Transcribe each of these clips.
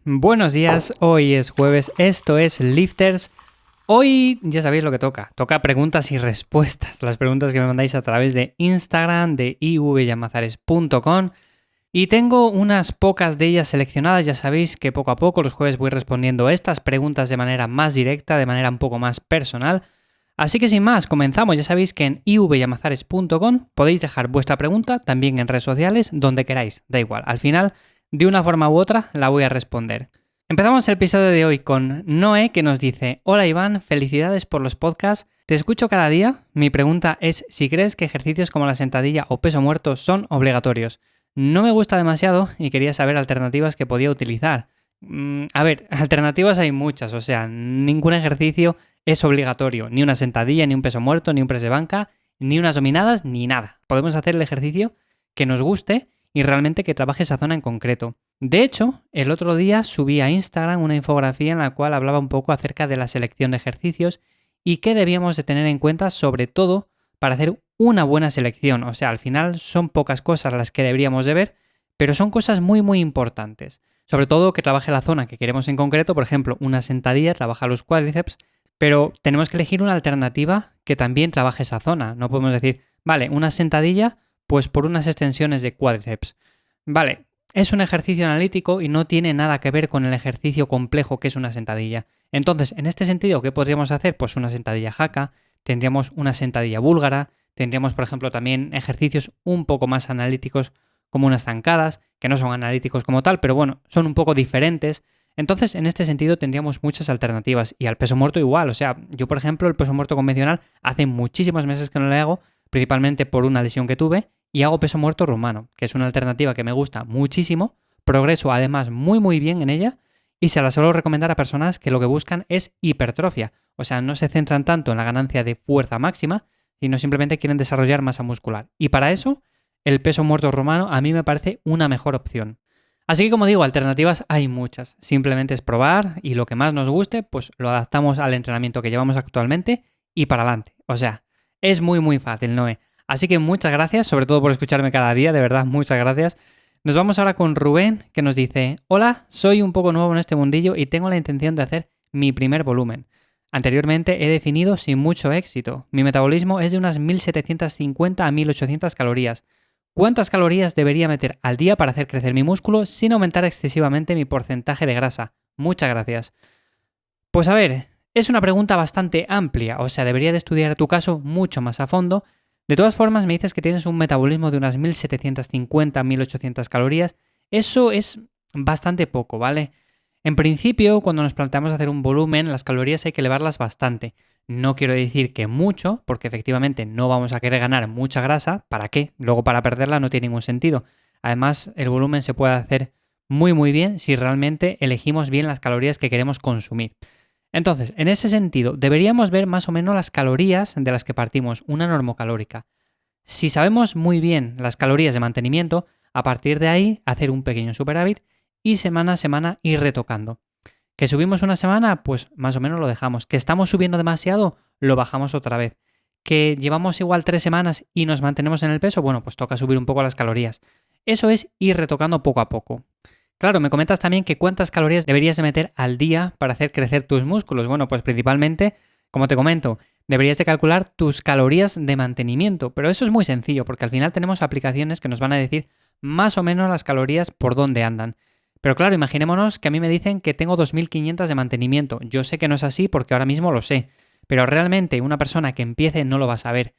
Buenos días, hoy es jueves, esto es Lifters. Hoy ya sabéis lo que toca preguntas y respuestas, las preguntas que me mandáis a través de Instagram, de ivyamazares.com, y tengo unas pocas de ellas seleccionadas. Ya sabéis que poco a poco los jueves voy respondiendo estas preguntas de manera más directa, de manera un poco más personal. Así que sin más, comenzamos. Ya sabéis que en ivyamazares.com podéis dejar vuestra pregunta, también en redes sociales, donde queráis, da igual. Al final, de una forma u otra, la voy a responder. Empezamos el episodio de hoy con Noé, que nos dice: Hola Iván, felicidades por los podcasts. Te escucho cada día. Mi pregunta es si crees que ejercicios como la sentadilla o peso muerto son obligatorios. No me gusta demasiado y quería saber alternativas que podía utilizar. Alternativas hay muchas, o sea, ningún ejercicio es obligatorio. Ni una sentadilla, ni un peso muerto, ni un press de banca, ni unas dominadas, ni nada. Podemos hacer el ejercicio que nos guste y realmente que trabaje esa zona en concreto. De hecho, el otro día subí a Instagram una infografía en la cual hablaba un poco acerca de la selección de ejercicios y qué debíamos de tener en cuenta, sobre todo para hacer una buena selección. O sea, al final son pocas cosas las que deberíamos de ver, pero son cosas muy muy importantes. Sobre todo que trabaje la zona que queremos en concreto. Por ejemplo, una sentadilla trabaja los cuádriceps, pero tenemos que elegir una alternativa que también trabaje esa zona. No podemos decir, vale, una sentadilla pues por unas extensiones de cuádriceps. Vale, es un ejercicio analítico y no tiene nada que ver con el ejercicio complejo que es una sentadilla. Entonces, en este sentido, ¿qué podríamos hacer? Pues una sentadilla haka, tendríamos una sentadilla búlgara, tendríamos, por ejemplo, también ejercicios un poco más analíticos como unas zancadas, que no son analíticos como tal, pero bueno, son un poco diferentes. Entonces, en este sentido, tendríamos muchas alternativas. Y al peso muerto igual. O sea, yo, por ejemplo, el peso muerto convencional hace muchísimos meses que no le hago, principalmente por una lesión que tuve, y hago peso muerto rumano, que es una alternativa que me gusta muchísimo, progreso además muy muy bien en ella y se la suelo recomendar a personas que lo que buscan es hipertrofia, o sea, no se centran tanto en la ganancia de fuerza máxima, sino simplemente quieren desarrollar masa muscular. Y para eso, el peso muerto rumano a mí me parece una mejor opción. Así que, como digo, alternativas hay muchas, simplemente es probar y lo que más nos guste, pues lo adaptamos al entrenamiento que llevamos actualmente y para adelante. O sea, es muy muy fácil, Noé. Así que muchas gracias, sobre todo por escucharme cada día, de verdad, muchas gracias. Nos vamos ahora con Rubén, que nos dice: Hola, soy un poco nuevo en este mundillo y tengo la intención de hacer mi primer volumen. Anteriormente he definido sin mucho éxito. Mi metabolismo es de unas 1750 a 1800 calorías. ¿Cuántas calorías debería meter al día para hacer crecer mi músculo sin aumentar excesivamente mi porcentaje de grasa? Muchas gracias. Pues a ver, es una pregunta bastante amplia, o sea, debería de estudiar tu caso mucho más a fondo. De todas formas, me dices que tienes un metabolismo de unas 1750 a 1800 calorías. Eso es bastante poco, ¿vale? En principio, cuando nos planteamos hacer un volumen, las calorías hay que elevarlas bastante. No quiero decir que mucho, porque efectivamente no vamos a querer ganar mucha grasa. ¿Para qué? Luego para perderla no tiene ningún sentido. Además, el volumen se puede hacer muy muy bien si realmente elegimos bien las calorías que queremos consumir. Entonces, en ese sentido, deberíamos ver más o menos las calorías de las que partimos, una normocalórica. Si sabemos muy bien las calorías de mantenimiento, a partir de ahí hacer un pequeño superávit y semana a semana ir retocando. ¿Que subimos una semana? Pues más o menos lo dejamos. ¿Que estamos subiendo demasiado? Lo bajamos otra vez. ¿Que llevamos igual 3 semanas y nos mantenemos en el peso? Bueno, pues toca subir un poco las calorías. Eso es ir retocando poco a poco. Claro, me comentas también que cuántas calorías deberías de meter al día para hacer crecer tus músculos. Bueno, pues principalmente, como te comento, deberías de calcular tus calorías de mantenimiento. Pero eso es muy sencillo porque al final tenemos aplicaciones que nos van a decir más o menos las calorías por dónde andan. Pero claro, imaginémonos que a mí me dicen que tengo 2500 de mantenimiento. Yo sé que no es así porque ahora mismo lo sé. Pero realmente una persona que empiece no lo va a saber.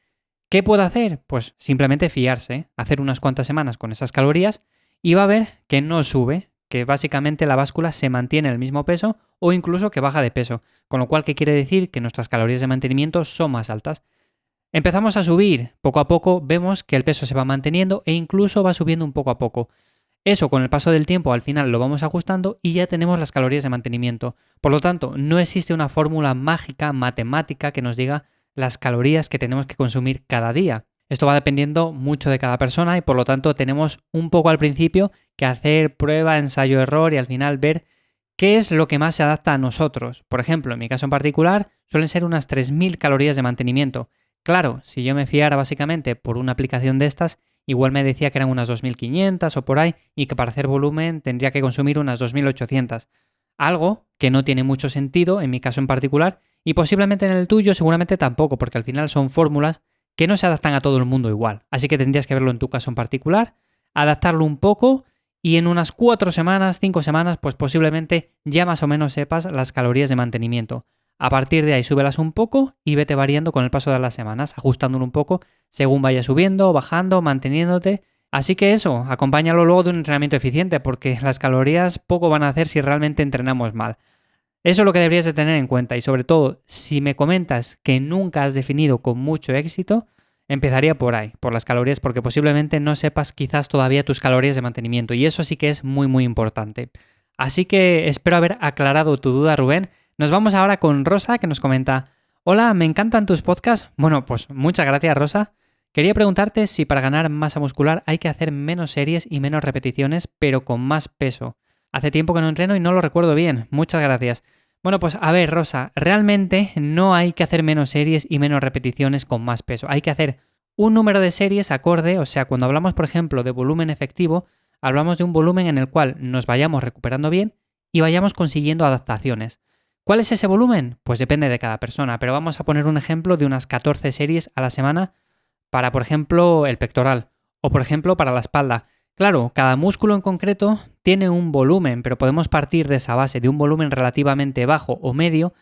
¿Qué puede hacer? Pues simplemente fiarse, hacer unas cuantas semanas con esas calorías y va a ver que no sube, que básicamente la báscula se mantiene el mismo peso o incluso que baja de peso, con lo cual, ¿qué quiere decir? Que nuestras calorías de mantenimiento son más altas. Empezamos a subir, poco a poco vemos que el peso se va manteniendo e incluso va subiendo un poco a poco. Eso con el paso del tiempo al final lo vamos ajustando y ya tenemos las calorías de mantenimiento. Por lo tanto, no existe una fórmula mágica, matemática, que nos diga las calorías que tenemos que consumir cada día. Esto va dependiendo mucho de cada persona y por lo tanto tenemos un poco al principio que hacer prueba, ensayo, error y al final ver qué es lo que más se adapta a nosotros. Por ejemplo, en mi caso en particular suelen ser unas 3000 calorías de mantenimiento. Claro, si yo me fiara básicamente por una aplicación de estas, igual me decía que eran unas 2.500 o por ahí y que para hacer volumen tendría que consumir unas 2.800. Algo que no tiene mucho sentido en mi caso en particular y posiblemente en el tuyo seguramente tampoco, porque al final son fórmulas que no se adaptan a todo el mundo igual. Así que tendrías que verlo en tu caso en particular, adaptarlo un poco y en unas 4 semanas, 5 semanas, pues posiblemente ya más o menos sepas las calorías de mantenimiento. A partir de ahí súbelas un poco y vete variando con el paso de las semanas, ajustándolo un poco según vaya subiendo, bajando, manteniéndote. Así que eso, acompáñalo luego de un entrenamiento eficiente, porque las calorías poco van a hacer si realmente entrenamos mal. Eso es lo que deberías de tener en cuenta y sobre todo, si me comentas que nunca has definido con mucho éxito, empezaría por ahí, por las calorías, porque posiblemente no sepas quizás todavía tus calorías de mantenimiento y eso sí que es muy muy importante. Así que espero haber aclarado tu duda, Rubén. Nos vamos ahora con Rosa, que nos comenta: hola, me encantan tus podcasts. Bueno, pues muchas gracias, Rosa. Quería preguntarte si para ganar masa muscular hay que hacer menos series y menos repeticiones, pero con más peso. Hace tiempo que no entreno y no lo recuerdo bien. Muchas gracias. Bueno, pues a ver, Rosa, realmente no hay que hacer menos series y menos repeticiones con más peso. Hay que hacer un número de series acorde, o sea, cuando hablamos, por ejemplo, de volumen efectivo, hablamos de un volumen en el cual nos vayamos recuperando bien y vayamos consiguiendo adaptaciones. ¿Cuál es ese volumen? Pues depende de cada persona, pero vamos a poner un ejemplo de unas 14 series a la semana para, por ejemplo, el pectoral o, por ejemplo, para la espalda. Claro, cada músculo en concreto tiene un volumen, pero podemos partir de esa base, de un volumen relativamente bajo o medio,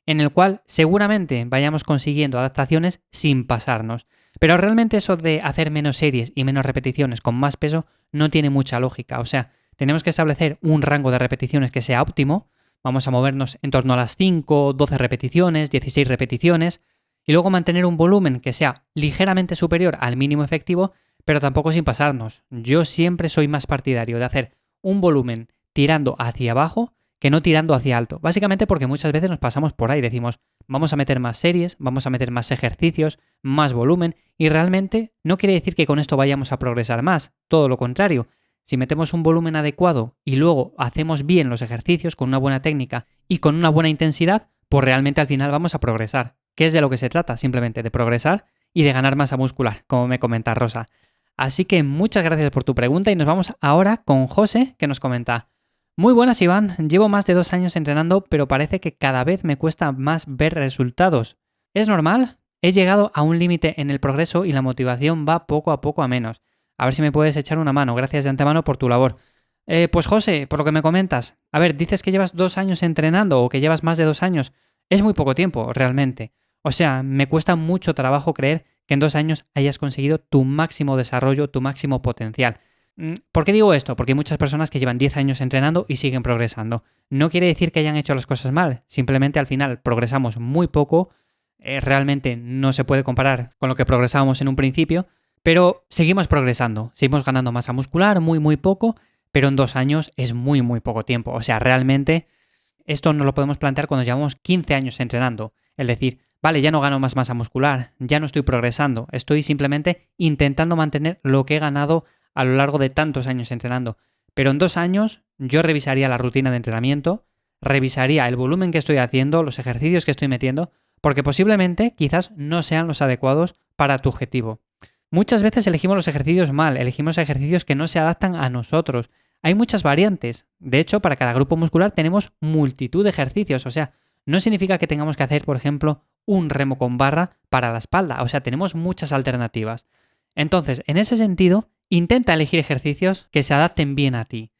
en el cual seguramente vayamos consiguiendo adaptaciones sin pasarnos. Pero realmente eso de hacer menos series y menos repeticiones con más peso no tiene mucha lógica. O sea, tenemos que establecer un rango de repeticiones que sea óptimo. Vamos a movernos en torno a las 5, 12 repeticiones, 16 repeticiones, y luego mantener un volumen que sea ligeramente superior al mínimo efectivo, pero tampoco sin pasarnos. Yo siempre soy más partidario de hacer un volumen tirando hacia abajo que no tirando hacia alto. Básicamente porque muchas veces nos pasamos por ahí, decimos, vamos a meter más series, vamos a meter más ejercicios, más volumen, y realmente no quiere decir que con esto vayamos a progresar más, todo lo contrario. Si metemos un volumen adecuado y luego hacemos bien los ejercicios con una buena técnica y con una buena intensidad, pues realmente al final vamos a progresar. ¿Qué es de lo que se trata? Simplemente de progresar y de ganar masa muscular, como me comenta Rosa. Así que muchas gracias por tu pregunta y nos vamos ahora con José, que nos comenta: muy buenas, Iván, llevo más de 2 años entrenando, pero parece que cada vez me cuesta más ver resultados. ¿Es normal? He llegado a un límite en el progreso y la motivación va poco a poco a menos. A ver si me puedes echar una mano. Gracias de antemano por tu labor. Pues José, por lo que me comentas, a ver, dices que llevas 2 años entrenando o que llevas más de 2 años. Es muy poco tiempo, realmente. O sea, me cuesta mucho trabajo creer que en 2 años hayas conseguido tu máximo desarrollo, tu máximo potencial. ¿Por qué digo esto? Porque hay muchas personas que llevan 10 años entrenando y siguen progresando. No quiere decir que hayan hecho las cosas mal, simplemente al final progresamos muy poco, realmente no se puede comparar con lo que progresábamos en un principio, pero seguimos progresando, seguimos ganando masa muscular muy muy poco, pero en 2 años es muy muy poco tiempo. O sea, realmente esto no lo podemos plantear cuando llevamos 15 años entrenando. Es decir, vale, ya no gano más masa muscular, ya no estoy progresando, estoy simplemente intentando mantener lo que he ganado a lo largo de tantos años entrenando. Pero en 2 años yo revisaría la rutina de entrenamiento, revisaría el volumen que estoy haciendo, los ejercicios que estoy metiendo, porque posiblemente quizás no sean los adecuados para tu objetivo. Muchas veces elegimos los ejercicios mal, elegimos ejercicios que no se adaptan a nosotros. Hay muchas variantes. De hecho, para cada grupo muscular tenemos multitud de ejercicios. O sea, no significa que tengamos que hacer, por ejemplo, un remo con barra para la espalda. O sea, tenemos muchas alternativas. Entonces, en ese sentido, intenta elegir ejercicios que se adapten bien a ti.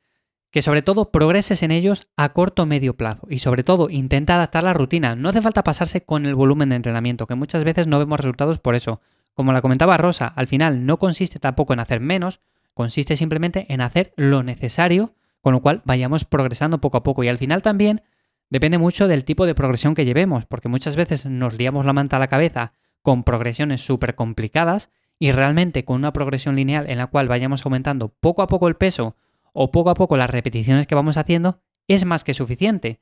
Que sobre todo progreses en ellos a corto o medio plazo. Y sobre todo, intenta adaptar la rutina. No hace falta pasarse con el volumen de entrenamiento, que muchas veces no vemos resultados por eso. Como la comentaba Rosa, al final no consiste tampoco en hacer menos, consiste simplemente en hacer lo necesario, con lo cual vayamos progresando poco a poco. Y al final también depende mucho del tipo de progresión que llevemos, porque muchas veces nos liamos la manta a la cabeza con progresiones súper complicadas y realmente con una progresión lineal en la cual vayamos aumentando poco a poco el peso o poco a poco las repeticiones que vamos haciendo, es más que suficiente.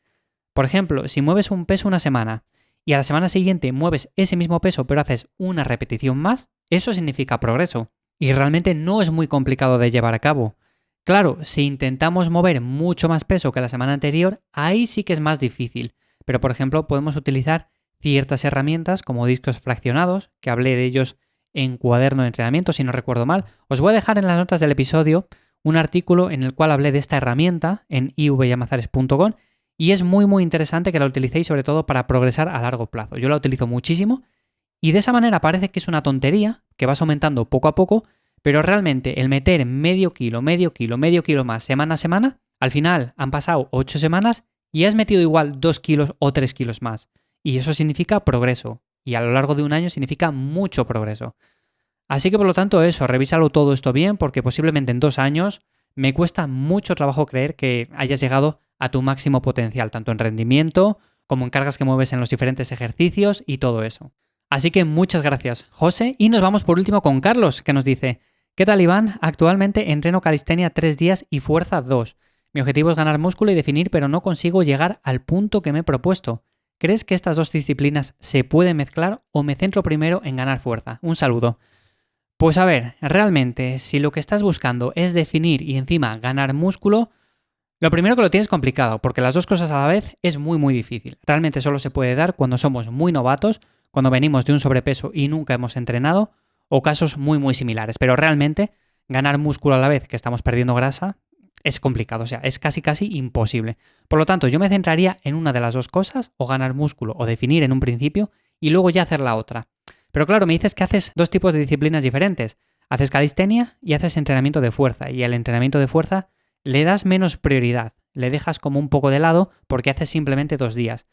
Por ejemplo, si mueves un peso una semana y a la semana siguiente mueves ese mismo peso pero haces una repetición más, eso significa progreso. Y realmente no es muy complicado de llevar a cabo. Claro, si intentamos mover mucho más peso que la semana anterior, ahí sí que es más difícil. Pero por ejemplo, podemos utilizar ciertas herramientas como discos fraccionados, que hablé de ellos en Cuaderno de Entrenamiento, si no recuerdo mal. Os voy a dejar en las notas del episodio un artículo en el cual hablé de esta herramienta en ivyamazares.com y es muy muy interesante que la utilicéis sobre todo para progresar a largo plazo. Yo la utilizo muchísimo y de esa manera parece que es una tontería, que vas aumentando poco a poco, pero realmente el meter medio kilo más semana a semana, al final han pasado 8 semanas y has metido igual 2 kilos o 3 kilos más. Y eso significa progreso. Y a lo largo de un año significa mucho progreso. Así que por lo tanto eso, revísalo todo esto bien porque posiblemente en 2 años me cuesta mucho trabajo creer que hayas llegado a tu máximo potencial, tanto en rendimiento como en cargas que mueves en los diferentes ejercicios y todo eso. Así que muchas gracias, José. Y nos vamos por último con Carlos, que nos dice: ¿qué tal, Iván? Actualmente entreno calistenia 3 días y fuerza 2. Mi objetivo es ganar músculo y definir, pero no consigo llegar al punto que me he propuesto. ¿Crees que estas dos disciplinas se pueden mezclar o me centro primero en ganar fuerza? Un saludo. Pues a ver, realmente, si lo que estás buscando es definir y encima ganar músculo, lo primero que lo tienes complicado, porque las dos cosas a la vez es muy muy difícil. Realmente solo se puede dar cuando somos muy novatos, cuando venimos de un sobrepeso y nunca hemos entrenado, o casos muy muy similares. Pero realmente ganar músculo a la vez que estamos perdiendo grasa es complicado, o sea, es casi casi imposible. Por lo tanto, yo me centraría en una de las dos cosas, o ganar músculo o definir en un principio, y luego ya hacer la otra. Pero claro, me dices que haces dos tipos de disciplinas diferentes. Haces calistenia y haces entrenamiento de fuerza. Y al entrenamiento de fuerza le das menos prioridad. Le dejas como un poco de lado porque haces simplemente 2 días.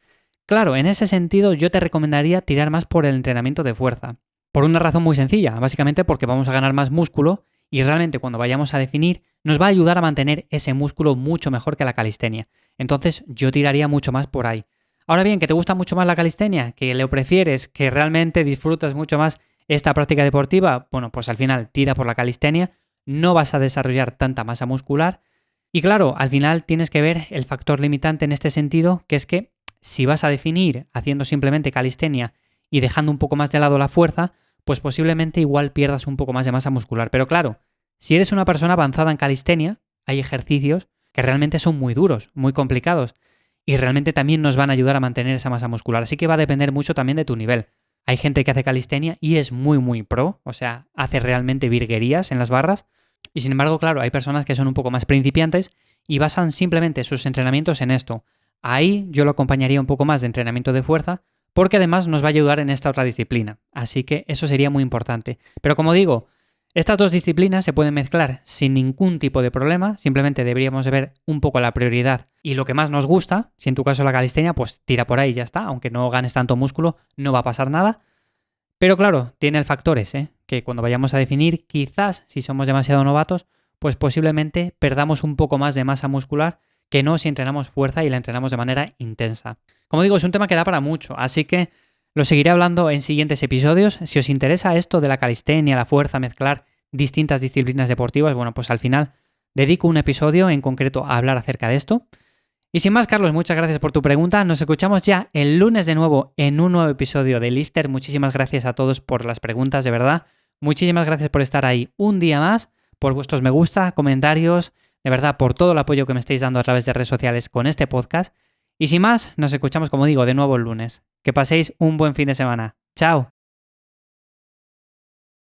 Claro, en ese sentido yo te recomendaría tirar más por el entrenamiento de fuerza. Por una razón muy sencilla, básicamente porque vamos a ganar más músculo y realmente cuando vayamos a definir nos va a ayudar a mantener ese músculo mucho mejor que la calistenia. Entonces yo tiraría mucho más por ahí. Ahora bien, ¿que te gusta mucho más la calistenia? ¿Que lo prefieres? ¿Que realmente disfrutas mucho más esta práctica deportiva? Bueno, pues al final tira por la calistenia, no vas a desarrollar tanta masa muscular y claro, al final tienes que ver el factor limitante en este sentido, que es que si vas a definir haciendo simplemente calistenia y dejando un poco más de lado la fuerza, pues posiblemente igual pierdas un poco más de masa muscular. Pero claro, si eres una persona avanzada en calistenia, hay ejercicios que realmente son muy duros, muy complicados y realmente también nos van a ayudar a mantener esa masa muscular. Así que va a depender mucho también de tu nivel. Hay gente que hace calistenia y es muy muy pro, o sea, hace realmente virguerías en las barras. Y sin embargo, claro, hay personas que son un poco más principiantes y basan simplemente sus entrenamientos en esto. Ahí yo lo acompañaría un poco más de entrenamiento de fuerza, porque además nos va a ayudar en esta otra disciplina. Así que eso sería muy importante. Pero como digo, estas dos disciplinas se pueden mezclar sin ningún tipo de problema, simplemente deberíamos de ver un poco la prioridad y lo que más nos gusta. Si en tu caso la calistenia, pues tira por ahí y ya está, aunque no ganes tanto músculo, no va a pasar nada. Pero claro, tiene el factor ese, que cuando vayamos a definir, quizás si somos demasiado novatos, pues posiblemente perdamos un poco más de masa muscular que no si entrenamos fuerza y la entrenamos de manera intensa. Como digo, es un tema que da para mucho, así que lo seguiré hablando en siguientes episodios. Si os interesa esto de la calistenia, la fuerza, mezclar distintas disciplinas deportivas, bueno, pues al final dedico un episodio en concreto a hablar acerca de esto. Y sin más, Carlos, muchas gracias por tu pregunta. Nos escuchamos ya el lunes de nuevo en un nuevo episodio de Lifter. Muchísimas gracias a todos por las preguntas, de verdad. Muchísimas gracias por estar ahí un día más, por vuestros me gusta, comentarios, de verdad, por todo el apoyo que me estáis dando a través de redes sociales con este podcast. Y sin más, nos escuchamos, como digo, de nuevo el lunes. Que paséis un buen fin de semana. ¡Chao!